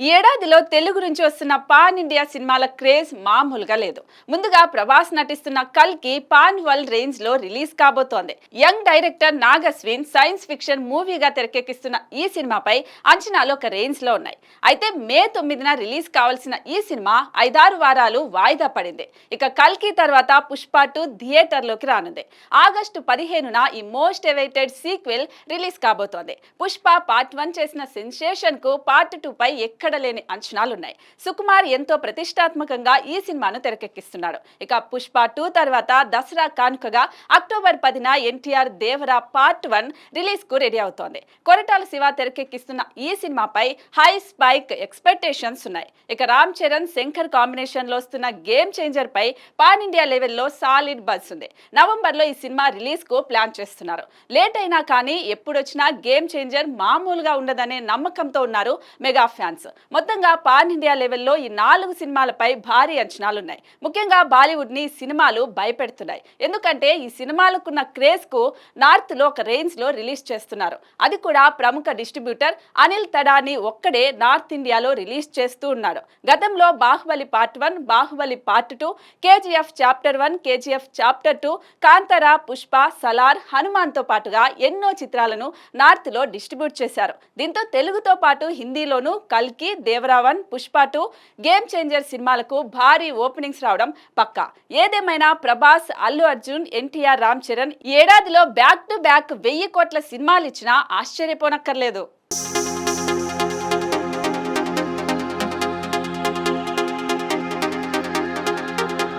ఈ ఏడాదిలో తెలుగు నుంచి వస్తున్న పాన్ ఇండియా సినిమాల క్రేజ్ మామూలుగా లేదు. ముందుగా ప్రభాస్ నటిస్తున్న కల్కి పాన్ వరల్డ్ రేంజ్ లో రిలీజ్ కాబోతోంది. Young director Nag Ashwin science fiction మూవీగా తెరకెక్కిస్తున్న ఈ సినిమాపై అంచనాలు ఒక రేంజ్ లో ఉన్నాయి. అయితే మే 9న రిలీజ్ కావాల్సిన ఈ సినిమా 5-6 వారాలు వాయిదా పడింది. ఇక కల్కి తర్వాత పుష్ప 2 థియేటర్లోకి రానుంది. ఆగస్టు 15న ఈ మోస్ట్ ఎవైటెడ్ సీక్వెల్ రిలీజ్ కాబోతోంది. పుష్ప పార్ట్ 1 చేసిన సెన్సేషన్ కు పార్ట్ 2 పై ఎక్కడ లేని అంచనాలున్నాయి. సుకుమార్ ఎంతో ప్రతిష్టాత్మకంగా ఈ సినిమాను తెరకెక్కిస్తున్నాడు. ఇక పుష్ప 2 తర్వాత దసరా కానుకగా అక్టోబర్ 10న ఎన్టీఆర్ దేవరా పార్ట్ 1 రిలీజ్ కు రెడీ అవుతోంది. కొరటాల శివ తెరకెక్కిస్తున్న ఈ సినిమాపై హై స్పైక్ ఎక్స్పెక్టేషన్స్ ఉన్నాయి. ఇక రామ్ చరణ్ శంకర్ కాంబినేషన్ లో వస్తున్న గేమ్ చేంజర్ పై పాన్ ఇండియా లెవెల్లో సాలిడ్ బజ్ ఉంది. నవంబర్ లో ఈ సినిమా రిలీజ్ కు ప్లాన్ చేస్తున్నారు. లేట్ అయినా కానీ ఎప్పుడొచ్చినా గేమ్ చేంజర్ మామూలుగా ఉండదనే నమ్మకంతో ఉన్నారు మెగా ఫ్యాన్స్. మొత్తంగా పాన్ ఇండియా లెవెల్లో ఈ 4 సినిమాలపై భారీ అంచనాలున్నాయి. ముఖ్యంగా బాలీవుడ్ ని సినిమాలు భయపెడుతున్నాయి. ఎందుకంటే ఈ సినిమాలకున్న క్రేజ్ కు నార్త్ లో ఒక రేంజ్ లో రిలీజ్ చేస్తున్నారు. అది కూడా ప్రముఖ డిస్ట్రిబ్యూటర్ అనిల్ తడాని ఒక్కడే నార్త్ ఇండియాలో రిలీజ్ చేస్తూ ఉన్నాడు. గతంలో Baahubali part 1, Baahubali part 2, KGF chapter 1, KGF chapter 2, Kantara, Pushpa, Salaar, Hanuman తో పాటుగా ఎన్నో చిత్రాలను నార్త్ లో డిస్ట్రిబ్యూట్ చేశారు. దీంతో తెలుగుతో పాటు హిందీలోనూ కల్కి, దేవరా 1, పుష్ప 2, గేమ్ చేంజర్ సినిమాలకు భారీ ఓపెనింగ్స్ రావడం పక్కా. ఏదేమైనా ప్రభాస్, అల్లు అర్జున్, ఎన్టీఆర్, రామ్ చరణ్ ఏడాదిలో బ్యాక్ టు బ్యాక్ 1000 కోట్ల సినిమాలు ఇచ్చినా ఆశ్చర్యపోనక్కర్లేదు.